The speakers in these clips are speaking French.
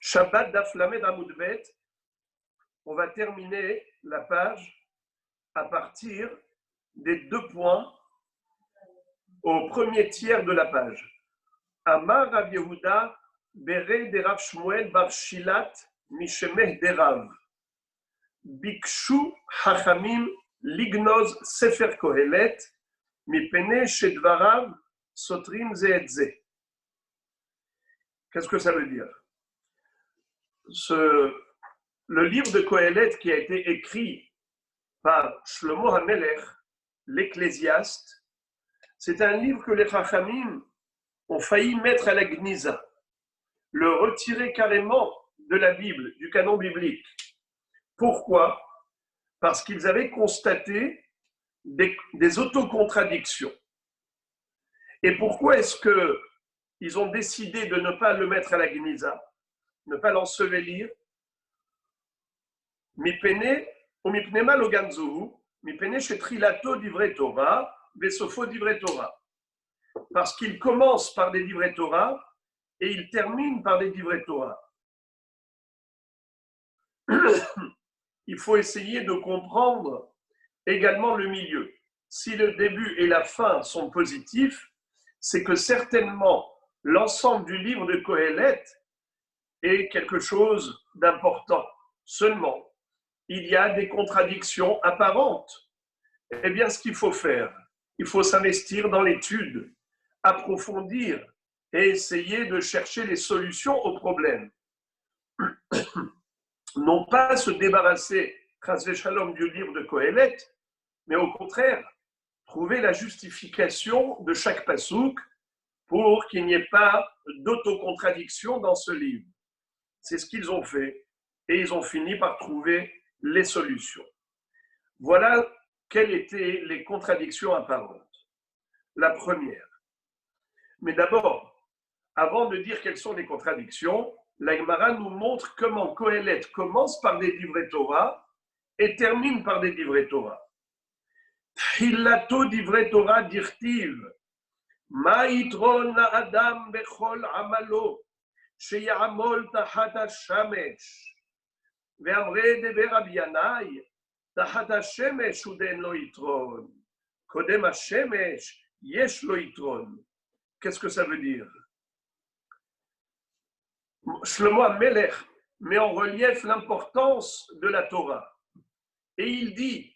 Shabbat Daf Lamed Amud Bet. On va terminer la page à partir des 2 points au premier tiers de la page. Amar Rav Yehuda Bere de Rav Shmuel Bar Shilat Mishemeh de Rav. Bikshu Hachamim Lignoz Sefer Kohelet Mipene Shedvarav Sotrim Ze et Ze. Qu'est-ce que ça veut dire? Le livre de Kohelet qui a été écrit par Shlomo HaMelech, l'Ecclésiaste, c'est un livre que les Chachamim ont failli mettre à la Gniza, le retirer carrément de la Bible, du canon biblique. Pourquoi? Parce qu'ils avaient constaté des autocontradictions. Et pourquoi est-ce qu'ils ont décidé de ne pas le mettre à la Gniza, ne pas l'ensevelir? Mipene ou mipnema loganzohu, mipene shetrilato divrei Torah, vesofo divrei Torah. Parce qu'il commence par des divrei Torah et il termine par des divrei Torah. Il faut essayer de comprendre également le milieu. Si le début et la fin sont positifs, c'est que certainement l'ensemble du livre de Kohelet est quelque chose d'important. Seulement, il y a des contradictions apparentes. Eh bien, ce qu'il faut faire, il faut s'investir dans l'étude, approfondir et essayer de chercher les solutions aux problèmes. Non pas se débarrasser, chas v'shalom, du livre de Kohelet, mais au contraire, trouver la justification de chaque pasouk pour qu'il n'y ait pas d'autocontradiction dans ce livre. C'est ce qu'ils ont fait et ils ont fini par trouver les solutions. Voilà quelles étaient les contradictions apparentes. La première. Mais d'abord, avant de dire quelles sont les contradictions, la Gemara nous montre comment Kohelet commence par des divrei Torah et termine par des divrei Torah. Hilato divrei Torah dirtiv, ma yitron adam bechol amalo, sheyamol tachat hashamesh. Ve'amre deber Rabbi Yanai, tachat hashemesh uden lo yitron. Kodem hashemesh yesh lo yitron. Qu'est-ce que ça veut dire? Shlomo HaMelech met en relief l'importance de la Torah. Et il dit,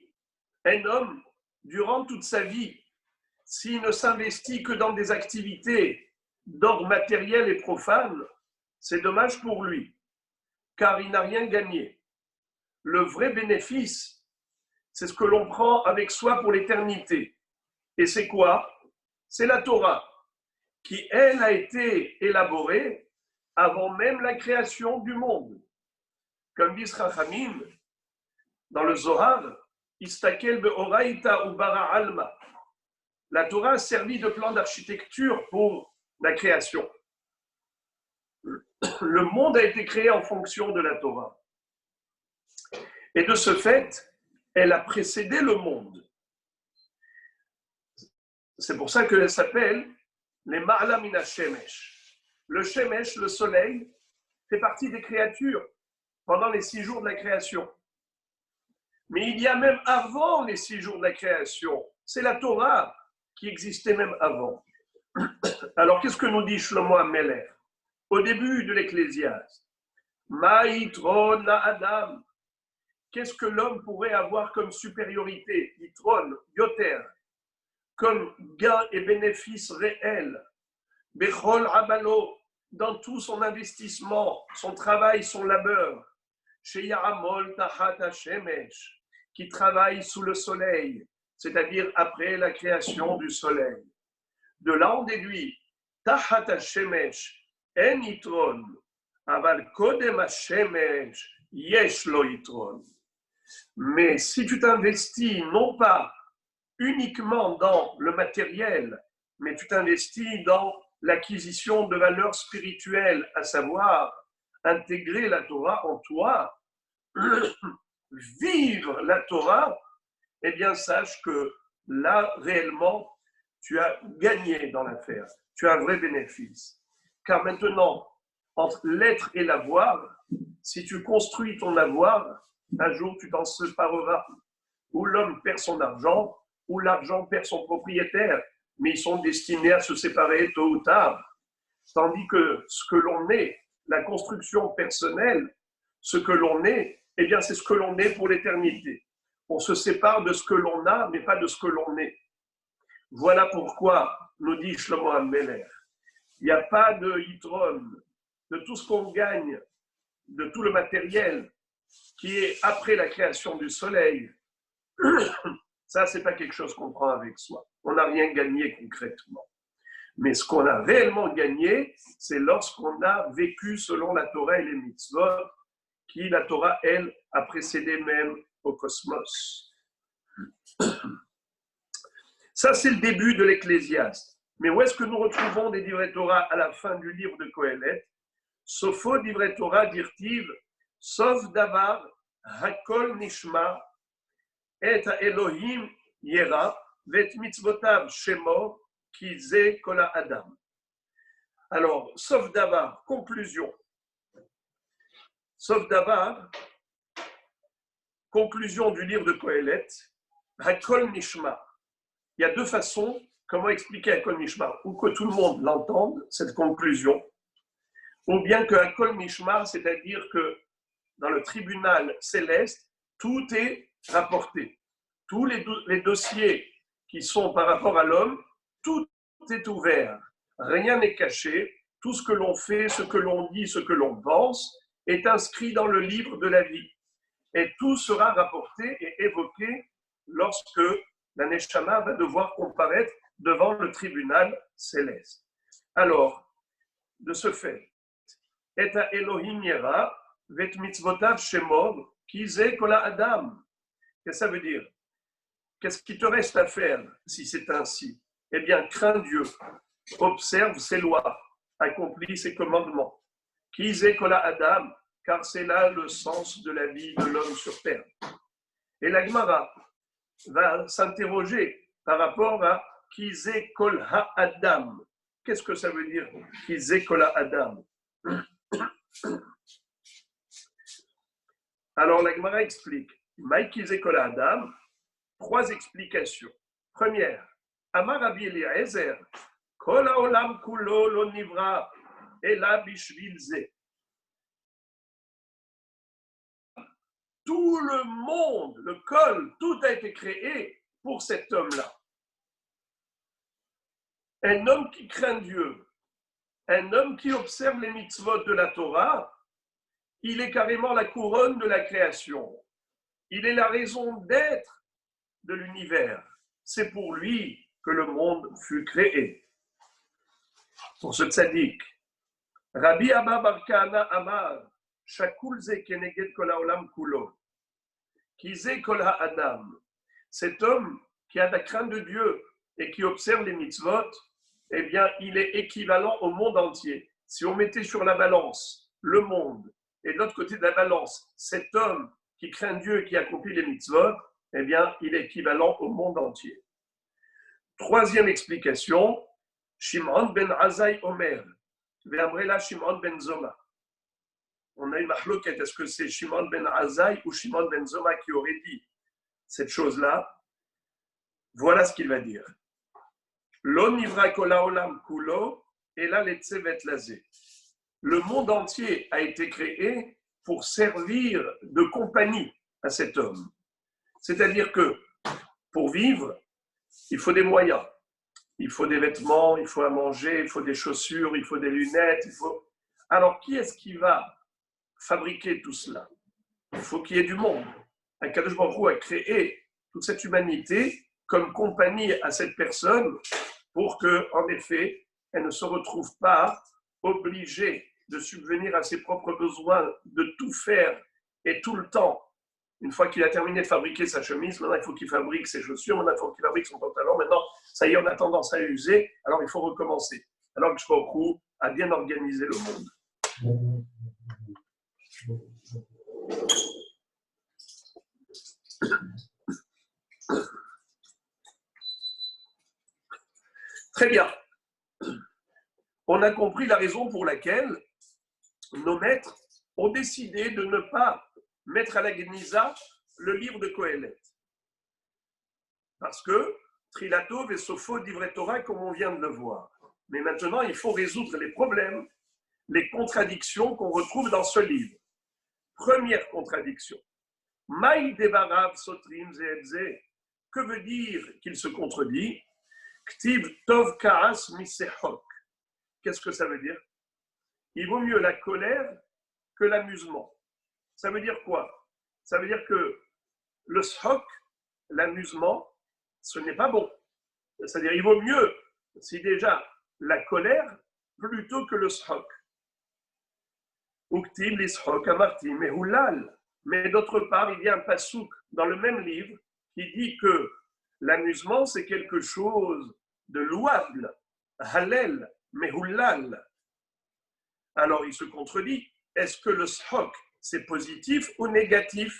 un homme, durant toute sa vie, s'il ne s'investit que dans des activités d'ordre matériel et profane, c'est dommage pour lui, car il n'a rien gagné. Le vrai bénéfice, c'est ce que l'on prend avec soi pour l'éternité. Et c'est quoi? C'est la Torah, qui, elle, a été élaborée avant même la création du monde. Comme dit Chachamim, dans le Zohar, Istakel be'oraita ou bara alma. La Torah a servi de plan d'architecture pour la création. Le monde a été créé en fonction de la Torah. Et de ce fait, elle a précédé le monde. C'est pour ça qu'elle s'appelle les Ma'ala min ha-shemesh. Le Shemesh, le soleil, fait partie des créatures pendant les 6 jours de la création. Mais il y a même avant les 6 jours de la création, c'est la Torah qui existait même avant. Alors qu'est-ce que nous dit Shlomo HaMelech au début de l'Ecclésiaste? Ma yitron la-adam. Qu'est-ce que l'homme pourrait avoir comme supériorité? Yitron, yoter, comme gain et bénéfice réel. Bechol Abalo, dans tout son investissement, son travail, son labeur. Chez Yaramol Tachat Hashemesh, qui travaille sous le soleil, c'est-à-dire après la création du soleil. De là, on déduit Tachat Hashemesh en yitron, aval kodem Hashemesh yesh lo yitron. Mais si tu t'investis non pas uniquement dans le matériel, mais tu t'investis dans l'acquisition de valeurs spirituelles, à savoir intégrer la Torah en toi, vivre la Torah, eh bien sache que là, réellement, tu as gagné dans l'affaire, tu as un vrai bénéfice. Car maintenant, entre l'être et l'avoir, si tu construis ton avoir, un jour tu t'en sépareras. Ou l'homme perd son argent, ou l'argent perd son propriétaire, mais ils sont destinés à se séparer tôt ou tard. Tandis que ce que l'on est, la construction personnelle, ce que l'on est, eh bien c'est ce que l'on est pour l'éternité. On se sépare de ce que l'on a, mais pas de ce que l'on est. Voilà pourquoi, nous dit Shlomo Ameler, il n'y a pas de yitron, de tout ce qu'on gagne, de tout le matériel qui est après la création du soleil. Ça, ce n'est pas quelque chose qu'on prend avec soi. On n'a rien gagné concrètement. Mais ce qu'on a réellement gagné, c'est lorsqu'on a vécu selon la Torah et les mitzvot, qui, la Torah, elle, a précédé même au cosmos. Ça, c'est le début de l'Ecclésiaste. Mais où est-ce que nous retrouvons des divrei Torah à la fin du livre de Kohelet? Sopho divrei Torah dirtiv, sauf davar, hakol nishma, et Elohim yera, vet mitzvotav shemo, ki ze kola adam. Alors, sauf davar, conclusion. Sauf davar, conclusion du livre de Kohelet, hakol nishma. Il y a deux façons comment expliquer Hakol Nishma, ou que tout le monde l'entende, cette conclusion, ou bien que Hakol Nishma, c'est-à-dire que dans le tribunal céleste, tout est rapporté. Tous les dossiers qui sont par rapport à l'homme, tout est ouvert. Rien n'est caché. Tout ce que l'on fait, ce que l'on dit, ce que l'on pense, est inscrit dans le livre de la vie. Et tout sera rapporté et évoqué lorsque la Neshama va devoir comparaître devant le tribunal céleste. Alors, de ce fait, et à Elohim yera, vet mitzvotav shemov, ki ze kola adam. Qu'est-ce que ça veut dire? Qu'est-ce qui te reste à faire si c'est ainsi? Eh bien, crains Dieu, observe ses lois, accomplis ses commandements. Ki ze kola adam, car c'est là le sens de la vie de l'homme sur terre. Et la Gemara va s'interroger par rapport à Kizé Kol Ha-Adam. Qu'est-ce que ça veut dire Kizé Kol Ha-Adam? Alors la Gemara explique Maï Kizé Kol Ha-Adam, trois explications. Première, Amar Rabbi Eliezer, Kol Ha-Olam Kulo Lo Nivra Ela Bishvil Ze. Tout le monde, le Kol, tout a été créé pour cet homme-là. Un homme qui craint Dieu, un homme qui observe les mitzvot de la Torah, il est carrément la couronne de la création. Il est la raison d'être de l'univers. C'est pour lui que le monde fut créé. Pour ce tzaddik, Rabbi Abba bar Kahana Amar, Shakul ze keneged kol haolam kulo, ki ze kol ha'adam. Cet homme qui a la crainte de Dieu et qui observe les mitzvot, eh bien, il est équivalent au monde entier. Si on mettait sur la balance le monde et de l'autre côté de la balance cet homme qui craint Dieu et qui accomplit les mitzvot, eh bien, il est équivalent au monde entier. Troisième explication, Shimon ben Azai Omer, Ve'amrela Shimon ben Zoma. On a une machloket, est-ce que c'est Shimon ben Azai ou Shimon ben Zoma qui aurait dit cette chose-là? Voilà ce qu'il va dire. Lo nivra kol haolam kulo, ela letzevet lazé. Le monde entier a été créé pour servir de compagnie à cet homme. C'est-à-dire que pour vivre, il faut des moyens. Il faut des vêtements, il faut à manger, il faut des chaussures, il faut des lunettes. Alors, qui est-ce qui va fabriquer tout cela? Il faut qu'il y ait du monde. Akadosh Baruch Hu a créé toute cette humanité comme compagnie à cette personne pour que, en effet, elle ne se retrouve pas obligée de subvenir à ses propres besoins, de tout faire et tout le temps. Une fois qu'il a terminé de fabriquer sa chemise, maintenant il faut qu'il fabrique ses chaussures, maintenant il faut qu'il fabrique son pantalon, maintenant ça y est, on a tendance à user, alors il faut recommencer. Alors que Shkoku a bien organisé le monde. Très bien. On a compris la raison pour laquelle nos maîtres ont décidé de ne pas mettre à la Geniza le livre de Kohelet. Parce que Trilatov et Sopho d'Ivret Torah, comme on vient de le voir. Mais maintenant, il faut résoudre les problèmes, les contradictions qu'on retrouve dans ce livre. Première contradiction. Maï Devarav Sotrim Zehebze. Que veut dire qu'il se contredit? Ktiv Tov Kaas Misehok. Qu'est-ce que ça veut dire? Il vaut mieux la colère que l'amusement. Ça veut dire quoi? Ça veut dire que le shok, l'amusement, ce n'est pas bon. C'est-à-dire, il vaut mieux, si déjà, la colère plutôt que le shok. Uktiv l'ishok amartim et hulal. Mais d'autre part, il y a un pasouk dans le même livre qui dit que l'amusement, c'est quelque chose de louable. Halel, mehulal. Alors, il se contredit. Est-ce que le shok, c'est positif ou négatif?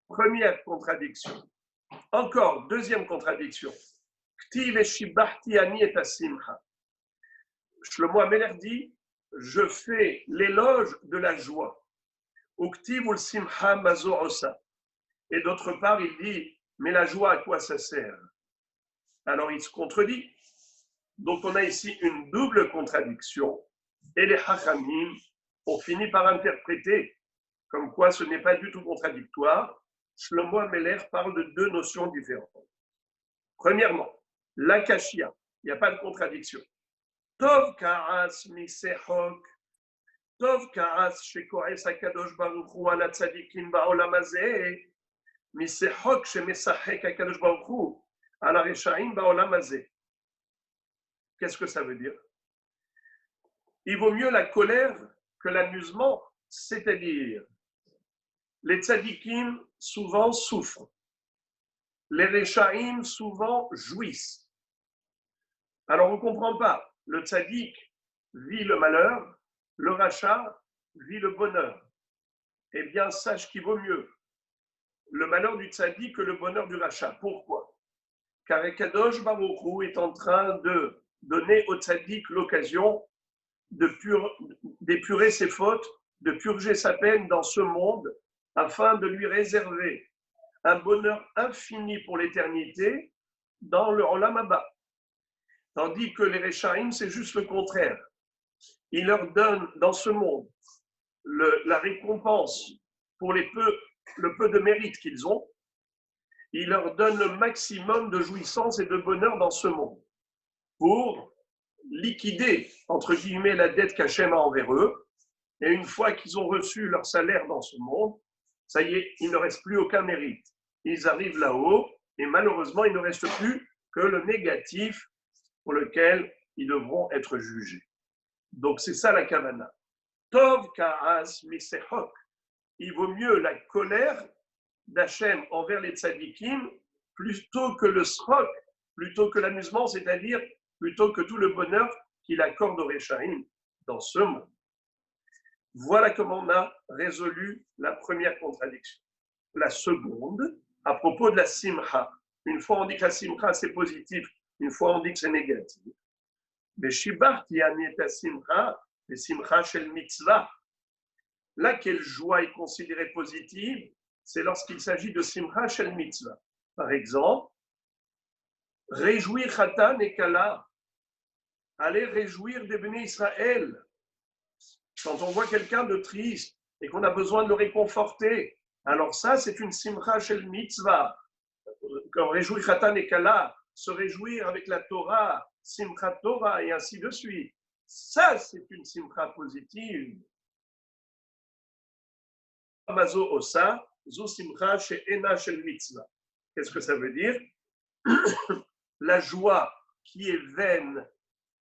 Première contradiction. Encore, deuxième contradiction. Ktiv eshibahti ani et asimcha. Shlomo Ameler dit, je fais l'éloge de la joie. Uktiv ul simcha mazo osa. Et d'autre part, il dit, mais la joie, à quoi ça sert? Alors, il se contredit. Donc, on a ici une double contradiction. Et les Hachamim ont fini par interpréter comme quoi ce n'est pas du tout contradictoire. Shlomo Ameler parle de deux notions différentes. Premièrement, l'akashia, il n'y a pas de contradiction. Tov ka'as misehok, tov ka'as shekoes hakadosh baruch hu ala tzadikim ba'olam hazeh, misehok shemesachek hakadosh baruch hu ala reshaim ba'olam hazeh. Qu'est-ce que ça veut dire? Il vaut mieux la colère que l'amusement, c'est-à-dire les tzadikim souvent souffrent, les reshaim souvent jouissent. Alors on ne comprend pas, le tzadik vit le malheur, le rachat vit le bonheur. Eh bien, sache qu'il vaut mieux le malheur du tzadik que le bonheur du rachat. Pourquoi? Car Kadosh Baruch Hu est en train de donner au tzadik l'occasion d'épurer ses fautes, de purger sa peine dans ce monde, afin de lui réserver un bonheur infini pour l'éternité dans le Olam Haba. Tandis que les Rechaim, c'est juste le contraire. Il leur donne dans ce monde la récompense pour le peu de mérite qu'ils ont. Il leur donne le maximum de jouissance et de bonheur dans ce monde pour liquider, entre guillemets, la dette qu'Hachem a envers eux. Et une fois qu'ils ont reçu leur salaire dans ce monde, ça y est, il ne reste plus aucun mérite. Ils arrivent là-haut et malheureusement, il ne reste plus que le négatif pour lequel ils devront être jugés. Donc c'est ça la kavana. Tov ka'as misehok. Il vaut mieux la colère d'Hachem envers les tzadikim plutôt que le srok, plutôt que l'amusement, c'est-à-dire plutôt que tout le bonheur qu'il accorde aux Rechaim dans ce monde. Voilà comment on a résolu la première contradiction. La seconde, à propos de la simcha. Une fois on dit que la simcha c'est positif, une fois on dit que c'est négatif. Mais shibarti ani et simcha, le simcha shel mitzvah. Là, quelle joie est considérée positive? C'est lorsqu'il s'agit de simcha shel mitzvah. Par exemple, réjouir Khatan et Kala, aller réjouir des bénis Israël. Quand on voit quelqu'un de triste et qu'on a besoin de le réconforter, alors ça, c'est une simcha shel mitzvah. Quand réjouir Khatan et Kala, se réjouir avec la Torah, simcha Torah et ainsi de suite. Ça, c'est une simcha positive. Mazo osa, zo simcha she'ena shel mitzvah. Qu'est-ce que ça veut dire? La joie qui est vaine,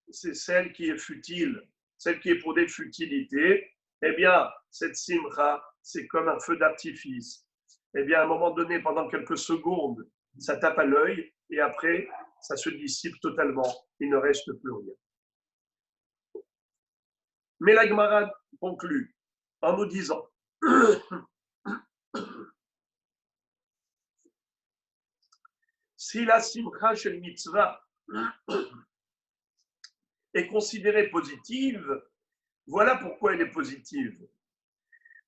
c'est celle qui est futile, celle qui est pour des futilités. Eh bien, cette simcha, c'est comme un feu d'artifice. Eh bien, à un moment donné, pendant quelques secondes, ça tape à l'œil et après, ça se dissipe totalement. Il ne reste plus rien. Mais la Gemara conclut en nous disant si la simcha shel mitzvah est considérée positive, Voilà pourquoi elle est positive.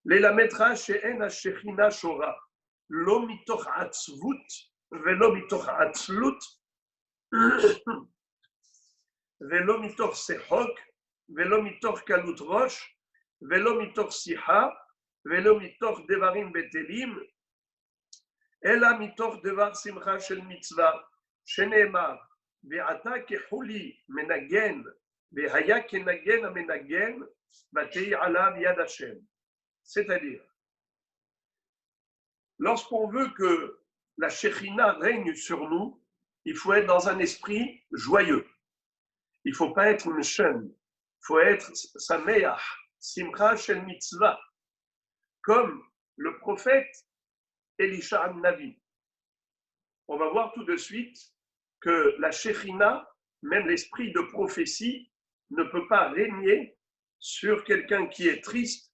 L'elametra she'en hashechina shora, lo mitoch atzvut, velo mitoch atzlut, velo mitoch sechok, velo mitoch kalut rosh, velo mitoch siha, velo mitoch devarim betelim, ela mitoch devar simcha shel mitzvah, sheneemar, ve'ata kehuli menagen, ve'haya kenagen amenagen, vatei alav yad Hashem. C'est-à-dire, lorsqu'on veut que la Shekhinah règne sur nous, il faut être dans un esprit joyeux. Il ne faut pas être une chaîne. Il faut être sameach, simcha shel mitzvah, comme le prophète Elisha Navi. On va voir tout de suite que la Shekhinah, même l'esprit de prophétie, ne peut pas régner sur quelqu'un qui est triste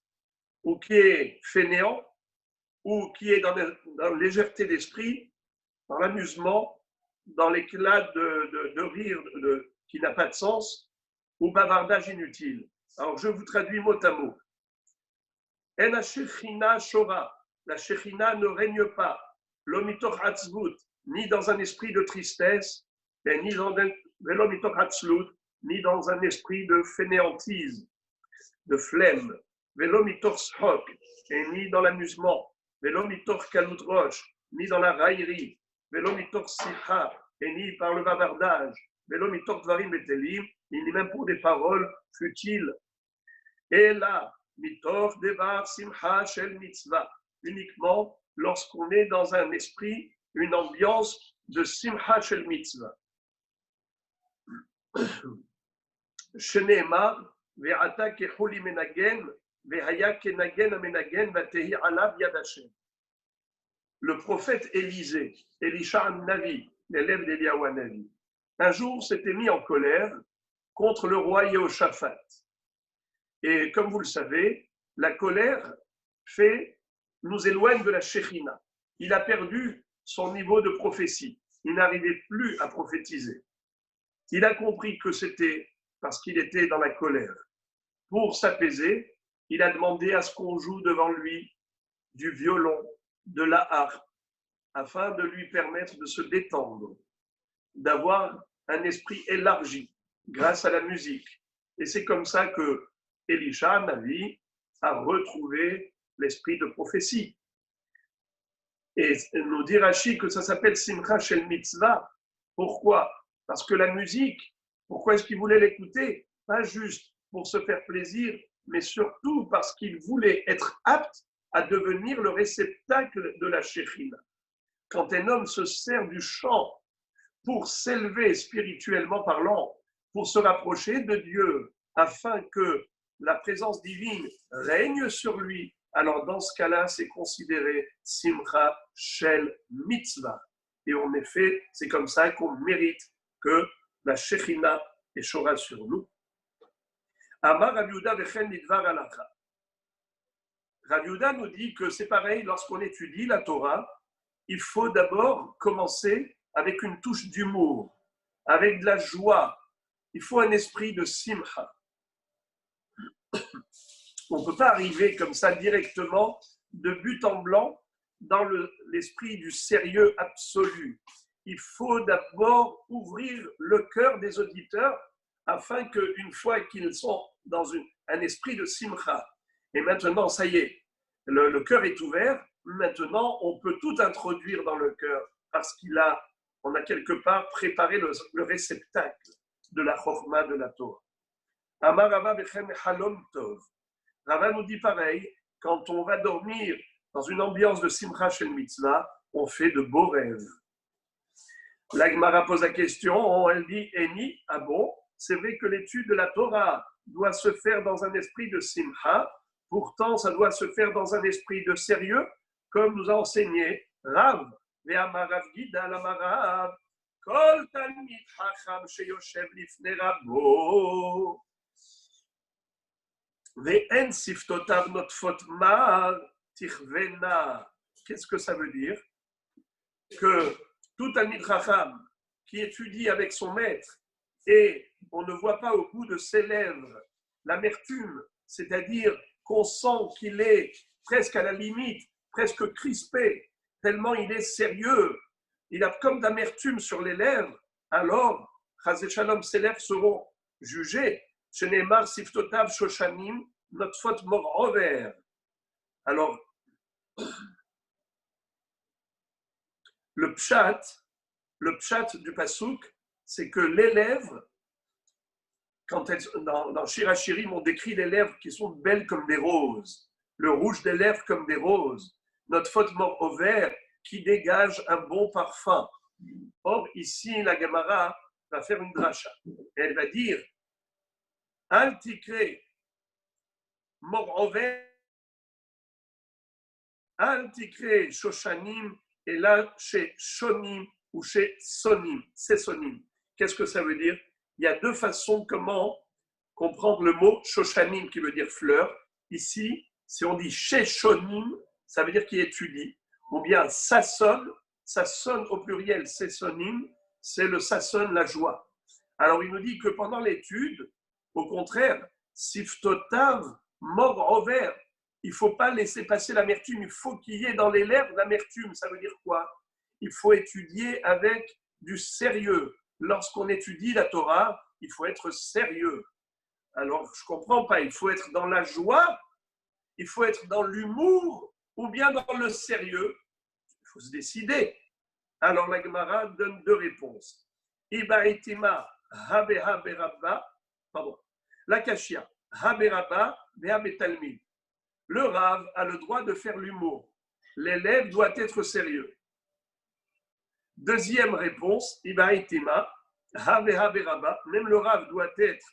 ou qui est fainéant ou qui est dans la légèreté d'esprit, dans l'amusement, dans l'éclat de rire qui n'a pas de sens, ou bavardage inutile. Alors je vous traduis mot à mot. En hashechina shora, la shechina ne règne pas, l'omitoch atzvut, ni dans un esprit de tristesse, et ni dans l'omitoch atzlut, ni dans un esprit de fainéantise, de flemme, l'omitoch shok, et ni dans l'amusement, l'omitoch kalut rosh, ni dans la raillerie, l'omitoch sicha, et ni par le bavardage, l'omitoch dvarim betelim, ni même pour des paroles futiles. Et là, mitoch devar simcha shel mitzvah, uniquement lorsqu'on est dans un esprit, une ambiance de simcha shel mitzvah. Sheneemar, ve'ata kechuli menagen, ve'haya kenagen amenagen, vatehi alav yad Hashem. Le prophète Élisée, Elisha Navi, l'élève d'Eliyahu Navi, un jour s'était mis en colère contre le roi Yehoshaphat. Et comme vous le savez, la colère nous éloigne de la Shekhinah. Il a perdu son niveau de prophétie. Il n'arrivait plus à prophétiser. Il a compris que c'était parce qu'il était dans la colère. Pour s'apaiser, il a demandé à ce qu'on joue devant lui du violon, de la harpe, afin de lui permettre de se détendre, d'avoir un esprit élargi grâce à la musique. Et c'est comme ça que Elisha Navi a retrouvé l'esprit de prophétie. Et nous dit Rashi que ça s'appelle Simcha Shel Mitzvah. Pourquoi? Parce que la musique, pourquoi est-ce qu'il voulait l'écouter? Pas juste pour se faire plaisir, mais surtout parce qu'il voulait être apte à devenir le réceptacle de la Shekhinah. Quand un homme se sert du chant pour s'élever spirituellement parlant, pour se rapprocher de Dieu, afin que la présence divine règne sur lui, alors dans ce cas-là, c'est considéré Simcha Shel Mitzvah. Et en effet, c'est comme ça qu'on mérite que la Shekhinah échouera sur nous. Amar Rav Yehuda vechen midvar halakha. Rav Yehuda nous dit que c'est pareil, lorsqu'on étudie la Torah, il faut d'abord commencer avec une touche d'humour, avec de la joie. Il faut un esprit de simcha. On ne peut pas arriver comme ça directement, de but en blanc, dans l'esprit du sérieux absolu. Il faut d'abord ouvrir le cœur des auditeurs afin qu'une fois qu'ils sont dans un esprit de simcha, et maintenant, ça y est, le cœur est ouvert, maintenant, on peut tout introduire dans le cœur parce on a quelque part préparé le réceptacle de la chorma de la Torah. Amar Rava bechem halom tov. Rava nous dit pareil, quand on va dormir dans une ambiance de simcha shel mitzvah, on fait de beaux rêves. La Gemara pose la question, elle dit Eni, ah bon, c'est vrai que l'étude de la Torah doit se faire dans un esprit de simcha, pourtant ça doit se faire dans un esprit de sérieux, comme nous a enseigné Rav, ve'amar Rav Gida l'amarav, kol talmid chacham sheyoshev lifnei rabo, ve'en siftotav notfot mar tichvena. Qu'est-ce que ça veut dire? Que tout talmid chacham qui étudie avec son maître et on ne voit pas au bout de ses lèvres l'amertume c'est-à-dire qu'on sent qu'il est presque à la limite, presque crispé, tellement il est sérieux, il a comme d'amertume sur les lèvres, alors, Chazé Shalom, ses lèvres seront jugées. Shenemar Siftotav Shoshanim, notre faute mort over. Alors, le pshat du pasouk, c'est que les lèvres, quand elles, dans Shir Hashirim, on décrit les lèvres qui sont belles comme des roses, le rouge des lèvres comme des roses, notre faute mort au vert qui dégage un bon parfum. Or, ici, la Gemara va faire une dracha. Elle va dire Al tikre mort au vert, Al tikre shoshanim, et là, chez shonim ou chez sonim, c'est sonim. Qu'est-ce que ça veut dire? Il y a deux façons comment comprendre le mot shoshanim qui veut dire fleur. Ici, si on dit chez shonim, ça veut dire qu'il étudie. Ou bien ça sonne au pluriel, c'est sonim, c'est le ça sonne, la joie. Alors il nous dit que pendant l'étude, au contraire, siftotav mort over, il ne faut pas laisser passer l'amertume, il faut qu'il y ait dans les lèvres l'amertume. Ça veut dire quoi? Il faut étudier avec du sérieux. Lorsqu'on étudie la Torah, il faut être sérieux. Alors, je ne comprends pas, il faut être dans la joie, il faut être dans l'humour ou bien dans le sérieux. Il faut se décider. Alors, la Gemara donne deux réponses. Ibaitima habeha berabba, pardon, la kashia, haberabba, behabetalmid. Le Rav a le droit de faire l'humour. L'élève doit être sérieux. Deuxième réponse, Ibaïtima, Haveha Beraba, même le Rav doit être,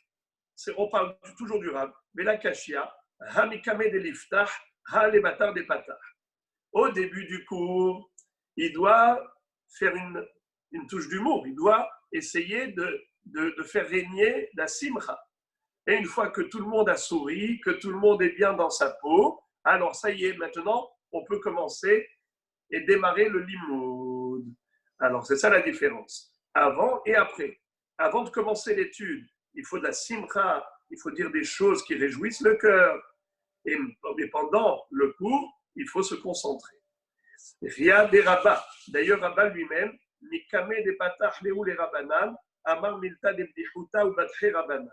on parle toujours du Rav, mais la Kashia, Hamikame de Liftah, Ha le Batar de Patah. Au début du cours, il doit faire une touche d'humour, il doit essayer de faire régner la simcha. Et une fois que tout le monde a souri, que tout le monde est bien dans sa peau, alors ça y est, maintenant, on peut commencer et démarrer le limoud. Alors, c'est ça la différence. Avant et après. Avant de commencer l'étude, il faut de la simcha, il faut dire des choses qui réjouissent le cœur. Et pendant le cours, il faut se concentrer. Ria des rabbins. D'ailleurs, Rabbah lui-même, Mikame de patach leou les rabbanan, Amar milta de bdichuta ou batre rabbanan.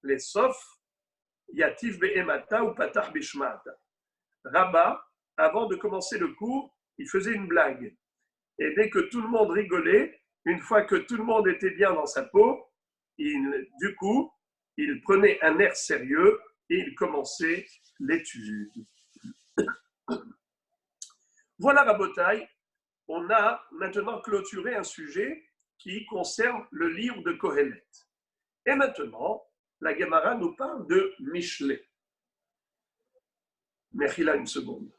Les sauf, Yatif be'emata ou patach bishmata. Rabbah, avant de commencer le cours, il faisait une blague. Et dès que tout le monde rigolait, une fois que tout le monde était bien dans sa peau, du coup, il prenait un air sérieux et il commençait l'étude. Voilà, Rabotai, on a maintenant clôturé un sujet qui concerne le livre de Kohelet. Et maintenant, la Gemara nous parle de Michelet. Mechila, une seconde.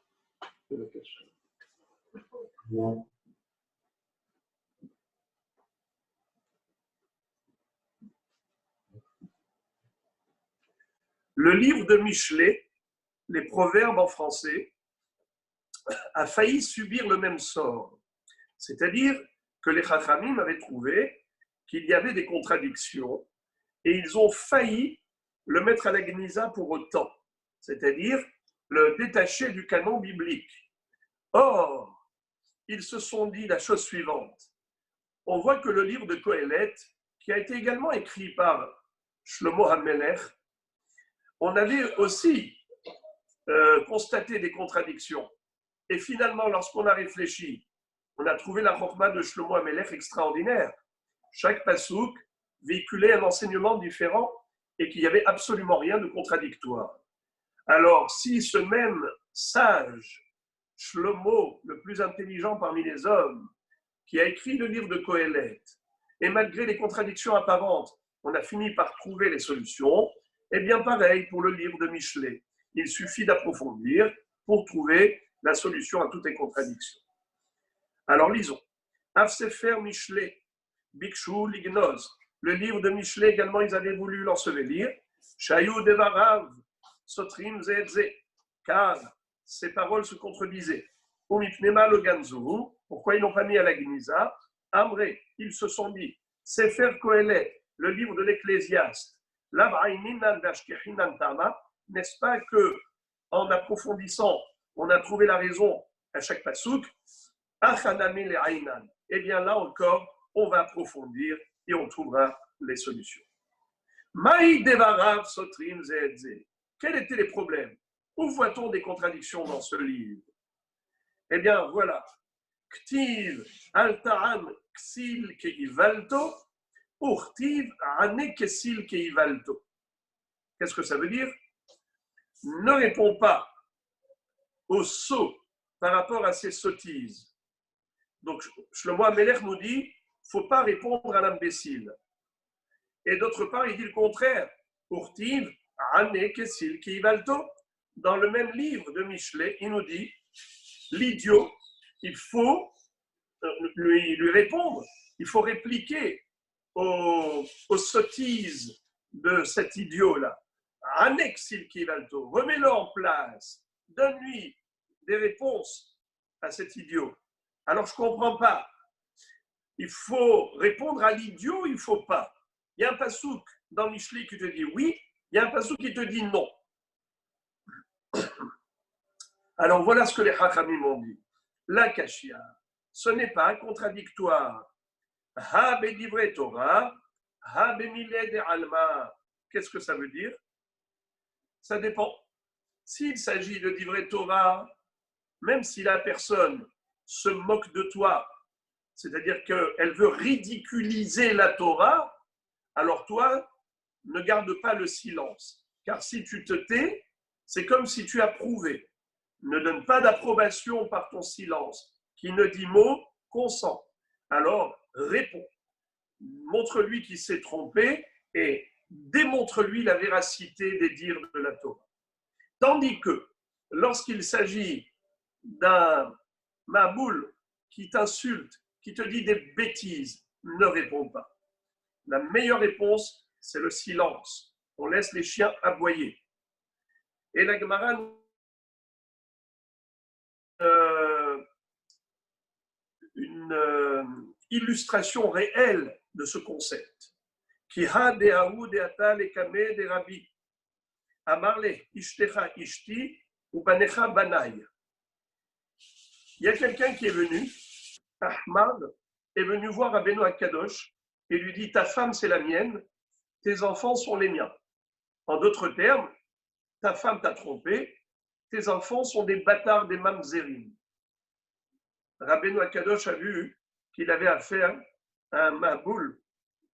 Le livre de Michelet, les proverbes en français, a failli subir le même sort. C'est-à-dire que les Chachamim avaient trouvé qu'il y avait des contradictions et ils ont failli le mettre à la Gnisa pour autant, c'est-à-dire le détacher du canon biblique. Or, ils se sont dit la chose suivante. On voit que le livre de Kohelet, qui a été également écrit par Shlomo HaMelech, on avait aussi constaté des contradictions. Et finalement, lorsqu'on a réfléchi, on a trouvé la chokma de Shlomo HaMelech extraordinaire. Chaque pasouk véhiculait un enseignement différent et qu'il n'y avait absolument rien de contradictoire. Alors, si ce même sage, Shlomo, le plus intelligent parmi les hommes, qui a écrit le livre de Kohelet, et malgré les contradictions apparentes, on a fini par trouver les solutions, eh bien pareil pour le livre de Michelet. Il suffit d'approfondir pour trouver la solution à toutes les contradictions. Alors lisons. Av Sefer Michelet, Bikshu Lignoz. Le livre de Michelet également, ils avaient voulu l'ensevelir. Shayou Devarav, Sotrim Zedze, car ces paroles se contredisaient. Umipnema Loganzu, pourquoi ils n'ont pas mis à la Gnisa? Amré, ils se sont dit, Sefer Kohelet, le livre de l'Ecclésiaste, Lav'aininan Vashkechinan Tama, n'est-ce pas que en approfondissant, on a trouvé la raison à chaque pasouk, eh bien là encore, on va approfondir et on trouvera les solutions. Maï devarav sotrim zedze. Quels étaient les problèmes? Où voit-on des contradictions dans ce livre? Eh bien, voilà. Ktiv altaan ksil keivalto, urtiv ane kesil keivalto. Qu'est-ce que ça veut dire? Ne réponds pas aux sots par rapport à ces sottises. Donc, Shlomo HaMelech nous dit, il ne faut pas répondre à l'imbécile. Et d'autre part, il dit le contraire. Urtiv, ane, kesil, keivalto. Dans le même livre de Michelet, il nous dit, l'idiot, il faut lui répondre. Il faut répliquer aux sottises de cet idiot-là. Ane, kesil, keivalto. Remets-le en place. Donne-lui des réponses à cet idiot. Alors, je ne comprends pas. Il faut répondre à l'idiot, il ne faut pas. Il y a un pasouk dans Michelet qui te dit oui, il y a un pasouk qui te dit non. Alors, voilà ce que les Chachamim ont dit. La kashia, ce n'est pas contradictoire. Ha bedivre Torah, ha bemile de alma. Qu'est-ce que ça veut dire? Ça dépend. S'il s'agit de divrei Torah, même si la personne se moque de toi, c'est-à-dire qu'elle veut ridiculiser la Torah, alors toi, ne garde pas le silence. Car si tu te tais, c'est comme si tu approuvais. Ne donne pas d'approbation par ton silence. Qui ne dit mot, consent. Alors, réponds. Montre-lui qu'il s'est trompé et démontre-lui la véracité des dires de la Torah. Tandis que, lorsqu'il s'agit d'un maboul qui t'insulte, qui te dit des bêtises, ne réponds pas. La meilleure réponse, c'est le silence. On laisse les chiens aboyer. Et la Gemara une illustration réelle de ce concept. Ki ha de aou de ata le kame de rabbi. Amarle ishtecha ishti ou banecha banai. Il y a quelqu'un qui est venu, Ahmad, est venu voir Rabbeinu HaKadosh et lui dit, ta femme c'est la mienne, tes enfants sont les miens. En d'autres termes, ta femme t'a trompé, tes enfants sont des bâtards, des mamzerim. Rabbeinu HaKadosh a vu qu'il avait affaire à un maboul.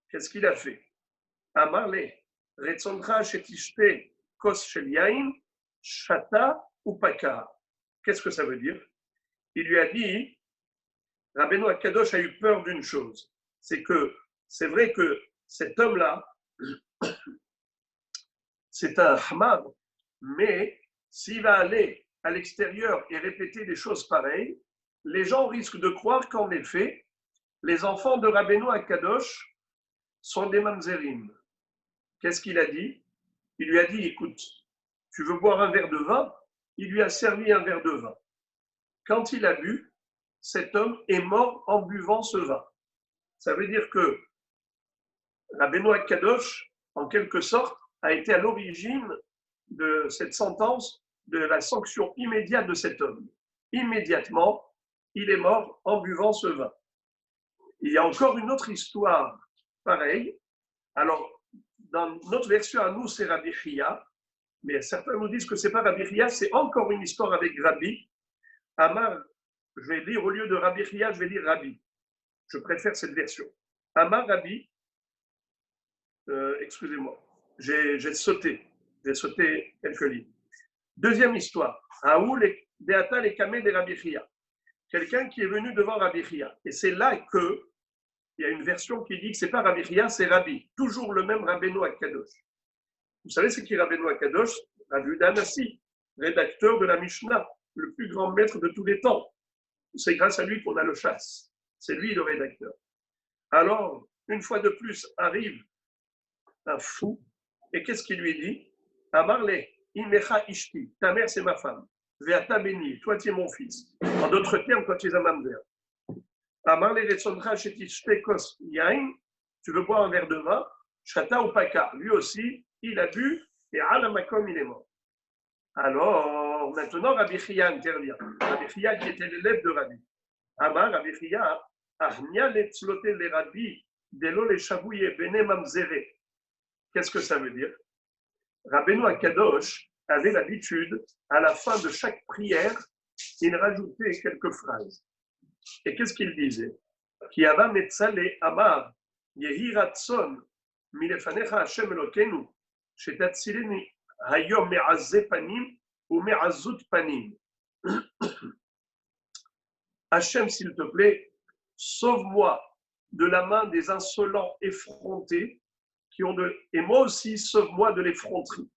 Qu'est-ce qu'il a fait? Amarle, retzoncha shetishte kos shel yain, shata ou pakar. Qu'est-ce que ça veut dire? Il lui a dit, Rabbeinu HaKadosh a eu peur d'une chose, c'est que c'est vrai que cet homme-là, c'est un hamad, mais s'il va aller à l'extérieur et répéter des choses pareilles, les gens risquent de croire qu'en effet, les enfants de Rabbeinu HaKadosh sont des mamzerim. Qu'est-ce qu'il a dit? Il lui a dit, écoute, tu veux boire un verre de vin? Il lui a servi un verre de vin. Quand il a bu, cet homme est mort en buvant ce vin. Ça veut dire que Rabbeinu HaKadosh, en quelque sorte, a été à l'origine de cette sentence, de la sanction immédiate de cet homme. Immédiatement, il est mort en buvant ce vin. Il y a encore une autre histoire pareille. Alors, dans notre version à nous, c'est Rabbi Chia, mais certains nous disent que ce n'est pas Rabbi Chia, c'est encore une histoire avec Rabbi. Amar, je vais lire au lieu de Rabbi Chia, je vais lire Rabbi. Je préfère cette version. Amar Rabbi, excusez-moi, j'ai sauté quelques lignes. Deuxième histoire. Aoul Beata les Kamé de Rabbi Chia. Quelqu'un qui est venu devant Rabbi Chia. Et c'est là que il y a une version qui dit que ce n'est pas Rabbi Chia, c'est Rabbi. Toujours le même Rabbeinu HaKadosh. Vous savez c'est qui Rabbeinu HaKadosh? Rabbi Yehuda Hanassi, rédacteur de la Mishnah, le plus grand maître de tous les temps. C'est grâce à lui qu'on a le chasse. C'est lui le rédacteur. Alors, une fois de plus, arrive un fou. Et qu'est-ce qu'il lui dit? Amarle, imecha ishti, ta mère c'est ma femme. Veata béni, toi tu es mon fils. En d'autres termes, toi tu es un mamzer. Amarle retsondra shetishte kos yain, tu veux boire un verre de vin, chata ou paka. Lui aussi, il a bu et à la makom il est mort. Alors, maintenant, Rabbi Chia intervient. Rabbi Chia qui était l'élève de Rabbi. Amar Rabbi Chia, Ahnia letzlote le Rabbi, delo le shavouye bene mamzere. Qu'est-ce que ça veut dire? Rabbeinu Akadosh avait l'habitude, à la fin de chaque prière, il rajoutait quelques phrases. Et qu'est-ce qu'il disait? Ki ava metzale amar, yehi ratson, milefanecha Hashem Elokenu, shetatzileni hayom me'azze panim ou me'azut panim. Hachem, s'il te plaît, sauve-moi de la main des insolents effrontés qui ont et moi aussi, sauve-moi de l'effronterie.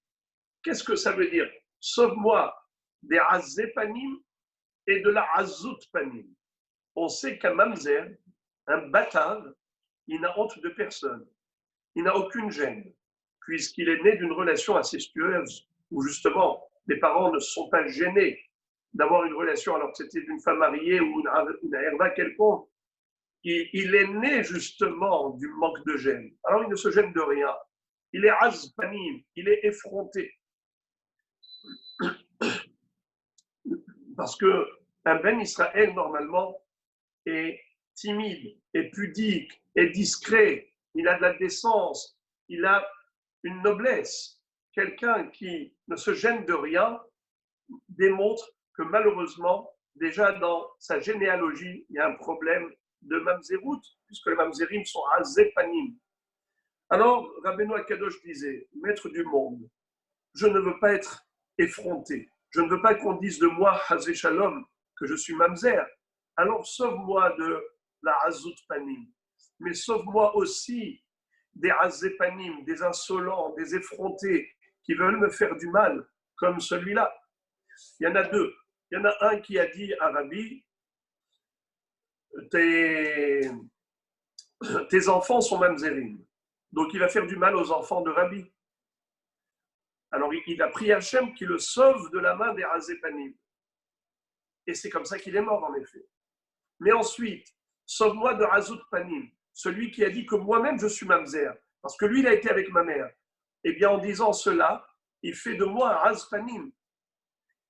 Qu'est-ce que ça veut dire? Sauve-moi des azépanim et de la azout panim. On sait qu'un mamzer, un bâtard, il n'a honte de personne. Il n'a aucune gêne, puisqu'il est né d'une relation incestueuse où justement les parents ne sont pas gênés d'avoir une relation alors que c'était d'une femme mariée ou une herva quelconque. Il est né justement du manque de gêne. Alors il ne se gêne de rien. Il est azpanim, il est effronté. Parce que un ben Israël, normalement, est timide, est pudique, est discret, il a de la décence, il a une noblesse. Quelqu'un qui ne se gêne de rien démontre que malheureusement, déjà dans sa généalogie, il y a un problème de mamzerout, puisque les mamzerim sont azépanim. Alors, Rabbeinu Akadosh disait, maître du monde, je ne veux pas être effronté, je ne veux pas qu'on dise de moi, Hazé Shalom, que je suis mamzer. Alors, sauve-moi de la azout panim, mais sauve-moi aussi des azépanim, des insolents, des effrontés qui veulent me faire du mal, comme celui-là. Il y en a deux. Il y en a un qui a dit à Rabbi, tes enfants sont mamzerim. Donc il va faire du mal aux enfants de Rabbi. Alors il a prié Hachem qui le sauve de la main des azépanim. Et c'est comme ça qu'il est mort en effet. Mais ensuite, sauve-moi de Azout Panim, celui qui a dit que moi-même je suis mamzer, parce que lui il a été avec ma mère. Eh bien en disant cela, il fait de moi un Azpanim.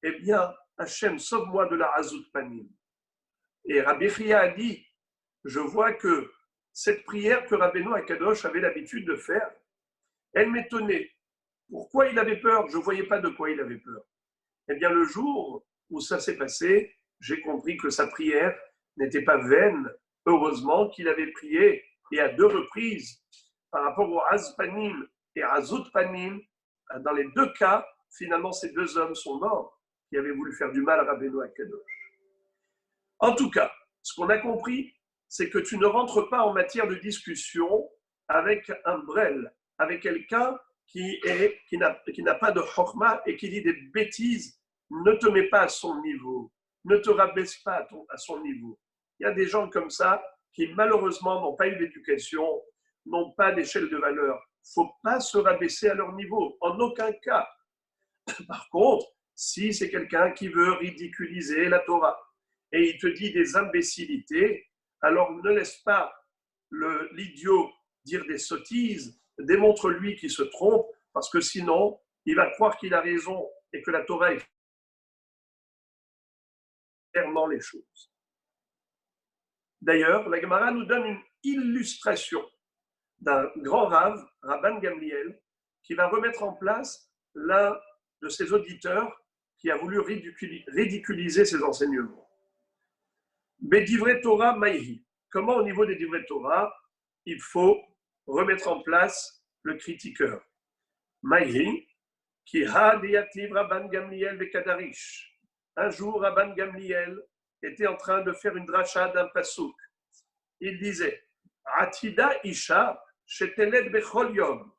Eh bien, Hachem, sauve-moi de la Azout Panim. Et Rabbi Chia a dit, je vois que cette prière que Rabbeinu Akadosh avait l'habitude de faire, elle m'étonnait. Pourquoi il avait peur? Je ne voyais pas de quoi il avait peur. Eh bien, le jour où ça s'est passé, j'ai compris que sa prière n'était pas vaine. Heureusement qu'il avait prié, et à deux reprises, par rapport au Azpanim et Azout Panim, dans les deux cas, finalement, ces deux hommes sont morts qui avaient voulu faire du mal à Rabbeinu Akadosh. En tout cas, ce qu'on a compris, c'est que tu ne rentres pas en matière de discussion avec un brel, avec quelqu'un qui n'a pas de chokma et qui dit des bêtises. Ne te mets pas à son niveau, ne te rabaisse pas à son niveau. Il y a des gens comme ça qui malheureusement n'ont pas eu d'éducation, n'ont pas d'échelle de valeur. Il ne faut pas se rabaisser à leur niveau, en aucun cas. Par contre, si c'est quelqu'un qui veut ridiculiser la Torah et il te dit des imbécilités, alors ne laisse pas l'idiot dire des sottises, démontre-lui qu'il se trompe, parce que sinon, il va croire qu'il a raison et que la Torah est clairement les choses. D'ailleurs, la Gemara nous donne une illustration d'un grand rave, Rabban Gamliel, qui va remettre en place l'un de ses auditeurs qui a voulu ridiculiser ses enseignements. Bedivre Torah Maïhi. Comment au niveau des Divrei Torah, il faut remettre en place le critiqueur. Maïhi, qui ha diativ Rabban Gamliel Bekadarish. Un jour, Rabban Gamliel était en train de faire une dracha d'un pasouk. Il disait Atida Isha sheteled bechol yom.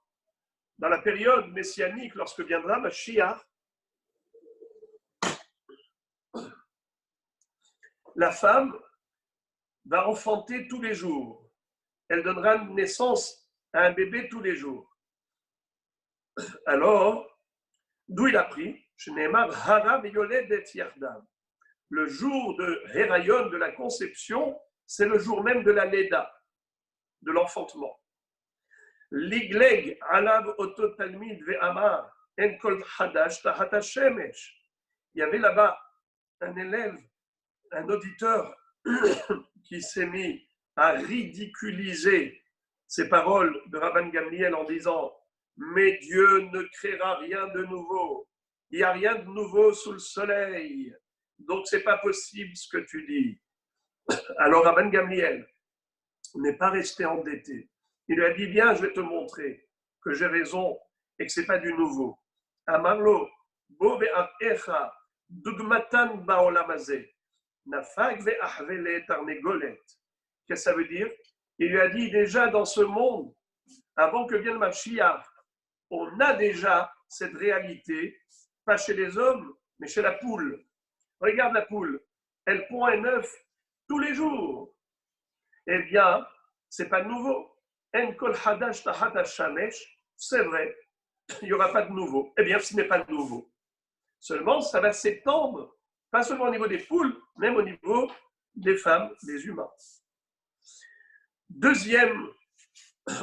Dans la période messianique, lorsque viendra Mashiach, la femme va enfanter tous les jours. Elle donnera naissance à un bébé tous les jours. Alors, d'où il a pris le jour de Héraïon, de la conception, c'est le jour même de la Leda, de l'enfantement. L'Igleg alav oto talmid ve'amar, En kol hadash tahat hashemesh. Il y avait là-bas un élève, un auditeur qui s'est mis à ridiculiser ces paroles de Rabban Gamliel en disant « Mais Dieu ne créera rien de nouveau. Il n'y a rien de nouveau sous le soleil. Donc, ce n'est pas possible ce que tu dis. » Alors, Rabban Gamliel n'est pas resté endetté. Il lui a dit « Viens, je vais te montrer que j'ai raison et que ce n'est pas du nouveau. » Amarlo, bo ve'achecha, dugmatan ba'olam hazeh. Qu'est-ce que ça veut dire? Il lui a dit déjà dans ce monde, avant que vienne le Mashiach, on a déjà cette réalité, pas chez les hommes, mais chez la poule. Regarde la poule, elle pond un œuf tous les jours. Eh bien, c'est pas nouveau. En kol hadash tahat hashamesh, c'est vrai, il n'y aura pas de nouveau. Eh bien, ce n'est pas nouveau. Seulement, ça va s'étendre, pas seulement au niveau des poules, même au niveau des femmes, des humains. Deuxième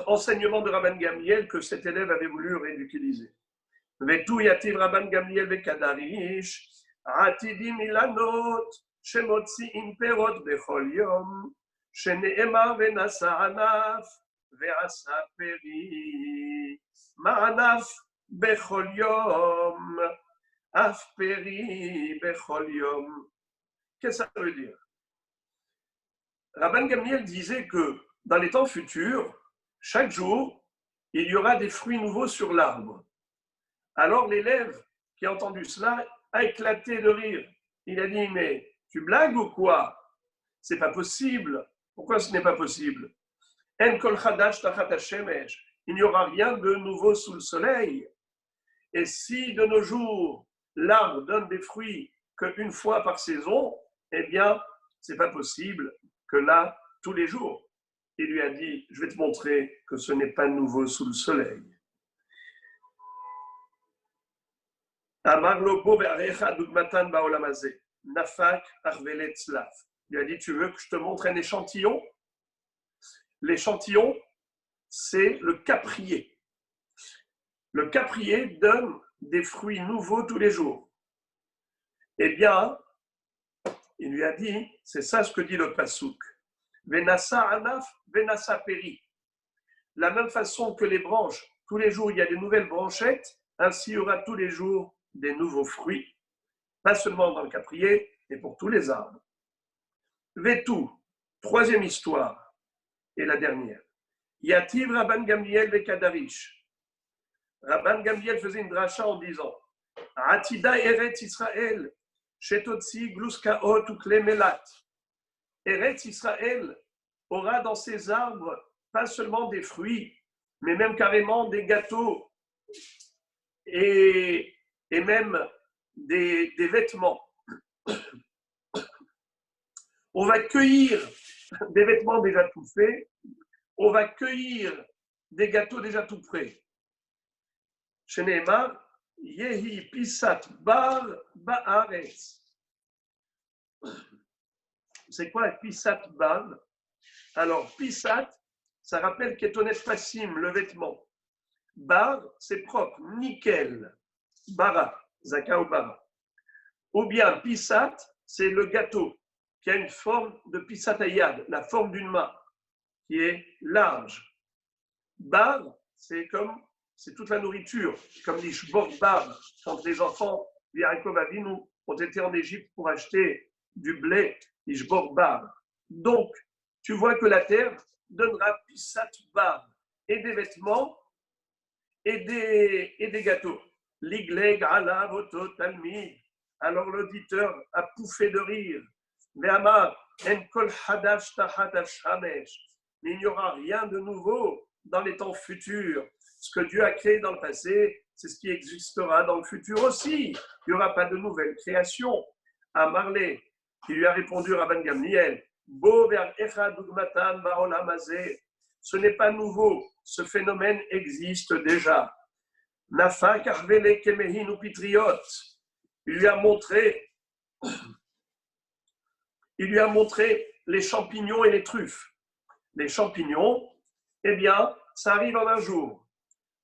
enseignement de Rabban Gamliel que cet élève avait voulu ridiculiser. Vetu yativ Rabban Gamliel vekadarish, atidim ilanot, shemotziim perot bechol yom, sheneemar venasa anaf, ve'asa peri, ma'anaf bechol yom. Afperi bechol yom. Qu'est-ce que ça veut dire? Rabban Gamliel disait que dans les temps futurs, chaque jour, il y aura des fruits nouveaux sur l'arbre. Alors l'élève qui a entendu cela a éclaté de rire. Il a dit, mais tu blagues ou quoi? C'est pas possible. Pourquoi ce n'est pas possible? En kol chadash tachat hashemesh. Il n'y aura rien de nouveau sous le soleil. Et si de nos jours, l'arbre donne des fruits qu'une fois par saison, eh bien, c'est pas possible que là, tous les jours. Il lui a dit, je vais te montrer que ce n'est pas nouveau sous le soleil. Il lui a dit, tu veux que je te montre un échantillon? L'échantillon, c'est le caprier. Le caprier donne des fruits nouveaux tous les jours. Eh bien, il lui a dit, c'est ça ce que dit le Passouk. Venasa anaf, venasa peri. La même façon que les branches, tous les jours il y a des nouvelles branchettes, ainsi il y aura tous les jours des nouveaux fruits. Pas seulement dans le caprier, mais pour tous les arbres. Vetu, troisième histoire, et la dernière. Yativ Rabban Gamliel vekadarish. Rabban Gamliel faisait une dracha en disant Atida Eretz Israël, Shetotzi Gluskaot ou Klemelat. Eretz Israël aura dans ses arbres pas seulement des fruits, mais même carrément des gâteaux et même des vêtements. On va cueillir des vêtements déjà tout faits, on va cueillir des gâteaux déjà tout prêts. Sheneemar, Yehi Pisat Bar Baaretz. C'est quoi la Pisat Bar? Alors, Pisat, ça rappelle Ketonet Passim, le vêtement. Bar, c'est propre, nickel. Bara, Zaka ou Bara. Ou bien Pisat, c'est le gâteau qui a une forme de Pisat Ayad, la forme d'une main, qui est large. Bar, c'est toute la nourriture, comme dit Shbor Bar, quand les enfants Yaakov Avinu ont été en Égypte pour acheter du blé, Shbor Bar. Donc, tu vois que la terre donnera Pisat Bar, et des vêtements, et des gâteaux. Ligleg alav oto talmid. Alors l'auditeur a pouffé de rire. Ve'amar en kol hadash tahat hashamesh. Mais il n'y aura rien de nouveau dans les temps futurs. Ce que Dieu a créé dans le passé, c'est ce qui existera dans le futur aussi. Il n'y aura pas de nouvelle création. À Marley, qui lui a répondu Rabban Gamliel, Bo ver echad dugmatan ba'olam hazeh. Ce n'est pas nouveau, ce phénomène existe déjà. Nafa karvele kemehin ou pitriot. Il lui a montré les champignons et les truffes. Les champignons, eh bien, ça arrive en un jour.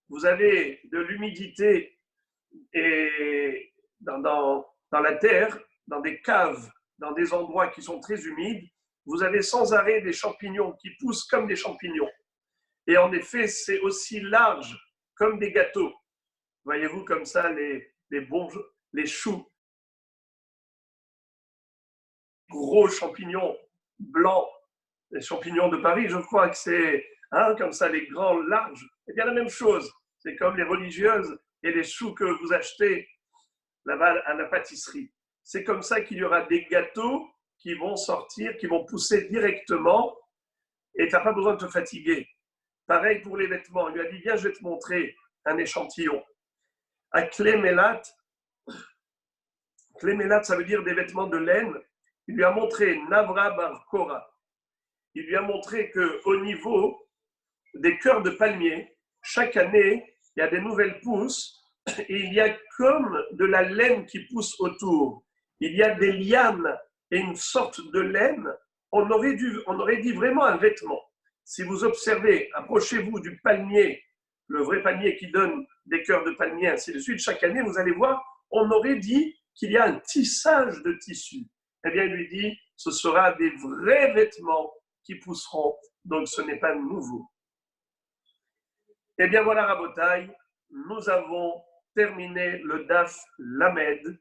Vous avez de l'humidité et dans la terre, dans des caves, dans des endroits qui sont très humides, vous avez sans arrêt des champignons qui poussent comme des champignons. Et en effet, c'est aussi large comme des gâteaux. Voyez-vous comme ça les choux, gros champignons blancs, les champignons de Paris, je crois que c'est comme ça, les grands larges. Eh bien, la même chose. C'est comme les religieuses et les choux que vous achetez là-bas à la pâtisserie. C'est comme ça qu'il y aura des gâteaux qui vont sortir, qui vont pousser directement et tu n'as pas besoin de te fatiguer. Pareil pour les vêtements. Il lui a dit, viens, je vais te montrer un échantillon. À Clémélat, ça veut dire des vêtements de laine. Il lui a montré Navra Bar Kora. Il lui a montré qu'au niveau des cœurs de palmier, chaque année, il y a des nouvelles pousses et il y a comme de la laine qui pousse autour. Il y a des lianes et une sorte de laine. On aurait dit vraiment un vêtement. Si vous observez, approchez-vous du palmier, le vrai palmier qui donne des cœurs de palmier, ainsi de suite, chaque année, vous allez voir, on aurait dit qu'il y a un tissage de tissu. Eh bien, il lui dit, ce sera des vrais vêtements qui pousseront, donc ce n'est pas nouveau. Eh bien voilà, Rabotai, nous avons terminé le Daf Lamed.